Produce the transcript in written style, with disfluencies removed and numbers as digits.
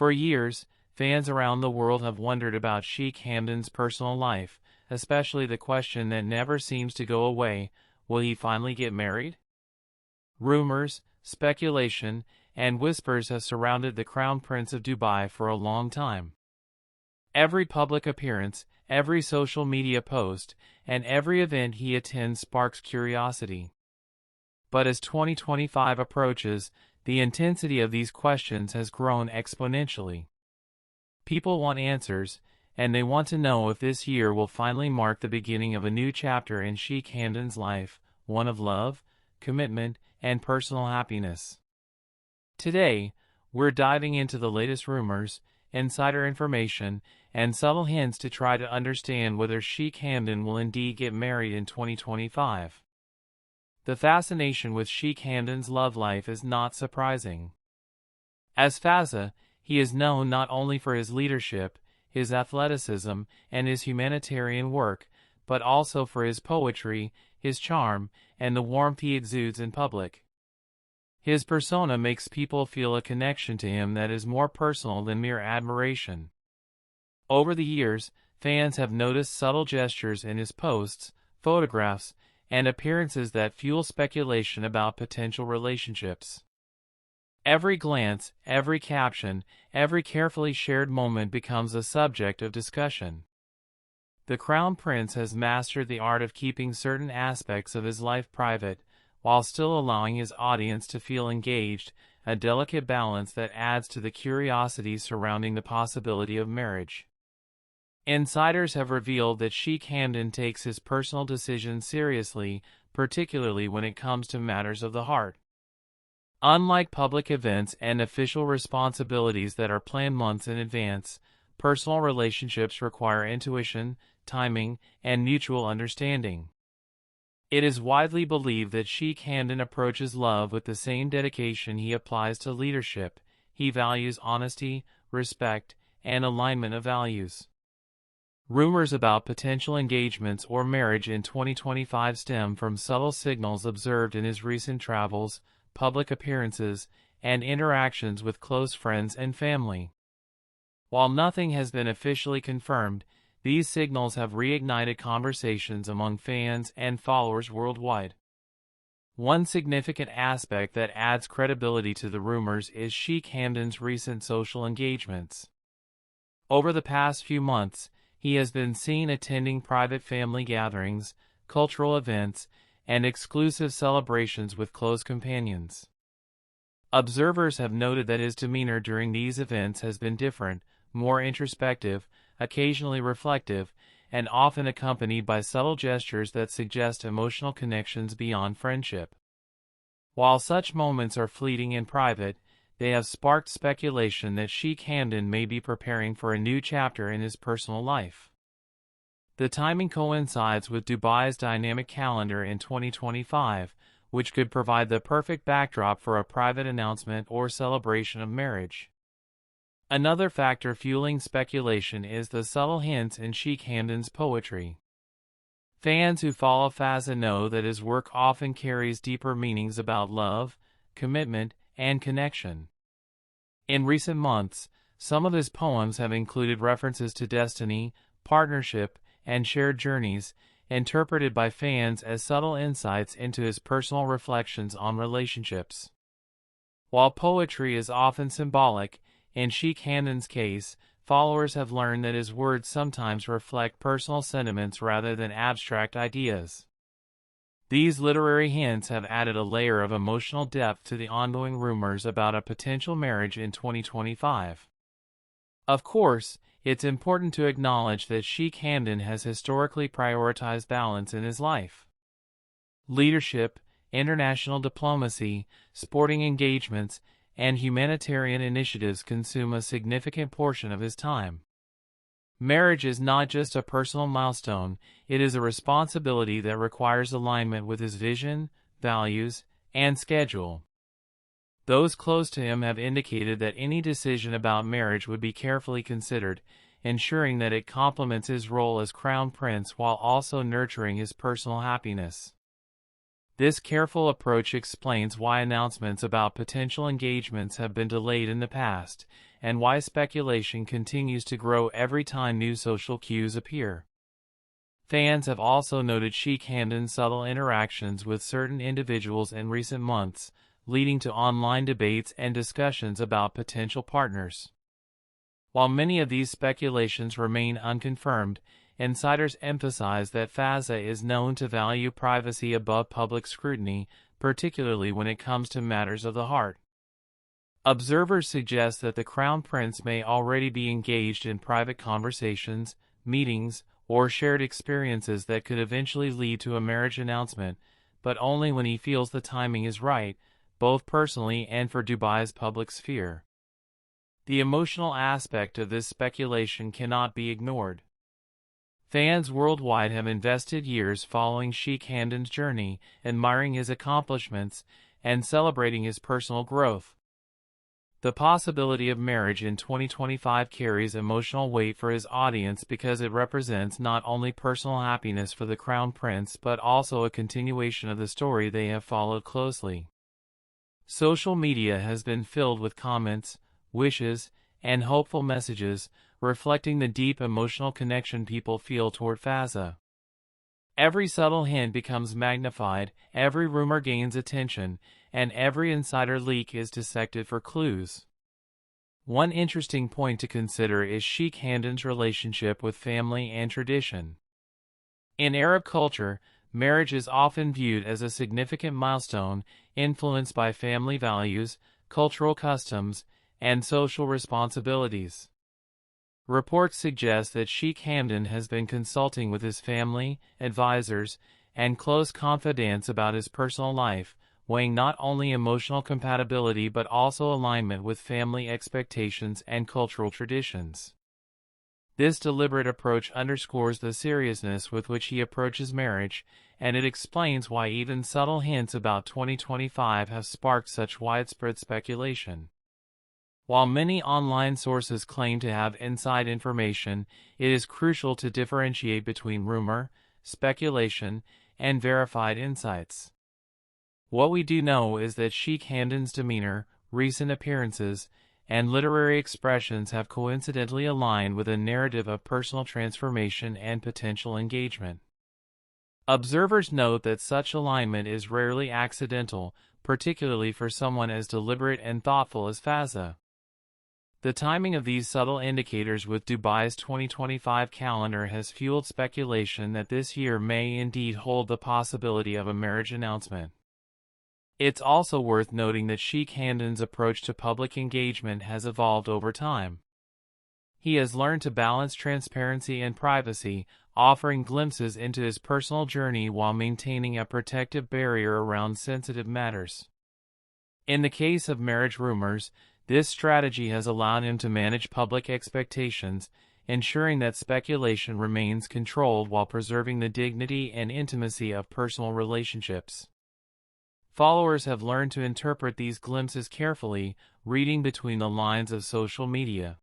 For years, fans around the world have wondered about Sheikh Hamdan's personal life, especially the question that never seems to go away: will he finally get married? Rumors, speculation, and whispers have surrounded the Crown Prince of Dubai for a long time. Every public appearance, every social media post, and every event he attends sparks curiosity. But as 2025 approaches, the intensity of these questions has grown exponentially. People want answers, and they want to know if this year will finally mark the beginning of a new chapter in Sheikh Hamdan's life, one of love, commitment, and personal happiness. Today, we're diving into the latest rumors, insider information, and subtle hints to try to understand whether Sheikh Hamdan will indeed get married in 2025. The fascination with Sheikh Hamdan's love life is not surprising. As Fazza, he is known not only for his leadership, his athleticism, and his humanitarian work, but also for his poetry, his charm, and the warmth he exudes in public. His persona makes people feel a connection to him that is more personal than mere admiration. Over the years, fans have noticed subtle gestures in his posts, photographs, and appearances that fuel speculation about potential relationships. Every glance, every caption, every carefully shared moment becomes a subject of discussion. The Crown Prince has mastered the art of keeping certain aspects of his life private, while still allowing his audience to feel engaged, a delicate balance that adds to the curiosity surrounding the possibility of marriage. Insiders have revealed that Sheikh Hamdan takes his personal decisions seriously, particularly when it comes to matters of the heart. Unlike public events and official responsibilities that are planned months in advance, personal relationships require intuition, timing, and mutual understanding. It is widely believed that Sheikh Hamdan approaches love with the same dedication he applies to leadership. He values honesty, respect, and alignment of values. Rumors about potential engagements or marriage in 2025 stem from subtle signals observed in his recent travels, public appearances, and interactions with close friends and family. While nothing has been officially confirmed, these signals have reignited conversations among fans and followers worldwide. One significant aspect that adds credibility to the rumors is Sheikh Hamdan's recent social engagements. Over the past few months, he has been seen attending private family gatherings, cultural events, and exclusive celebrations with close companions. Observers have noted that his demeanor during these events has been different, more introspective, occasionally reflective, and often accompanied by subtle gestures that suggest emotional connections beyond friendship. While such moments are fleeting and private, they have sparked speculation that Sheikh Hamdan may be preparing for a new chapter in his personal life. The timing coincides with Dubai's dynamic calendar in 2025, which could provide the perfect backdrop for a private announcement or celebration of marriage. Another factor fueling speculation is the subtle hints in Sheikh Hamdan's poetry. Fans who follow Fazza know that his work often carries deeper meanings about love, commitment, and connection. In recent months, some of his poems have included references to destiny, partnership, and shared journeys, interpreted by fans as subtle insights into his personal reflections on relationships. While poetry is often symbolic, in Sheikh Hamdan's case, followers have learned that his words sometimes reflect personal sentiments rather than abstract ideas. These literary hints have added a layer of emotional depth to the ongoing rumors about a potential marriage in 2025. Of course, it's important to acknowledge that Sheikh Hamdan has historically prioritized balance in his life. Leadership, international diplomacy, sporting engagements, and humanitarian initiatives consume a significant portion of his time. Marriage is not just a personal milestone, it is a responsibility that requires alignment with his vision, values, and schedule. Those close to him have indicated that any decision about marriage would be carefully considered, ensuring that it complements his role as Crown Prince while also nurturing his personal happiness. This careful approach explains why announcements about potential engagements have been delayed in the past, and why speculation continues to grow every time new social cues appear. Fans have also noted Sheikh Hamdan's subtle interactions with certain individuals in recent months, leading to online debates and discussions about potential partners. While many of these speculations remain unconfirmed, insiders emphasize that Fazza is known to value privacy above public scrutiny, particularly when it comes to matters of the heart. Observers suggest that the Crown Prince may already be engaged in private conversations, meetings, or shared experiences that could eventually lead to a marriage announcement, but only when he feels the timing is right, both personally and for Dubai's public sphere. The emotional aspect of this speculation cannot be ignored. Fans worldwide have invested years following Sheikh Hamdan's journey, admiring his accomplishments, and celebrating his personal growth. The possibility of marriage in 2025 carries emotional weight for his audience because it represents not only personal happiness for the Crown Prince but also a continuation of the story they have followed closely. Social media has been filled with comments, wishes, and hopeful messages, reflecting the deep emotional connection people feel toward Fazza. Every subtle hint becomes magnified, every rumor gains attention, and every insider leak is dissected for clues. One interesting point to consider is Sheikh Hamdan's relationship with family and tradition. In Arab culture, marriage is often viewed as a significant milestone, influenced by family values, cultural customs, and social responsibilities. Reports suggest that Sheikh Hamdan has been consulting with his family, advisors, and close confidants about his personal life, weighing not only emotional compatibility but also alignment with family expectations and cultural traditions. This deliberate approach underscores the seriousness with which he approaches marriage, and it explains why even subtle hints about 2025 have sparked such widespread speculation. While many online sources claim to have inside information, it is crucial to differentiate between rumor, speculation, and verified insights. What we do know is that Sheikh Hamdan's demeanor, recent appearances, and literary expressions have coincidentally aligned with a narrative of personal transformation and potential engagement. Observers note that such alignment is rarely accidental, particularly for someone as deliberate and thoughtful as Fazza. The timing of these subtle indicators with Dubai's 2025 calendar has fueled speculation that this year may indeed hold the possibility of a marriage announcement. It's also worth noting that Sheikh Hamdan's approach to public engagement has evolved over time. He has learned to balance transparency and privacy, offering glimpses into his personal journey while maintaining a protective barrier around sensitive matters. In the case of marriage rumors, this strategy has allowed him to manage public expectations, ensuring that speculation remains controlled while preserving the dignity and intimacy of personal relationships. Followers have learned to interpret these glimpses carefully, reading between the lines of social media.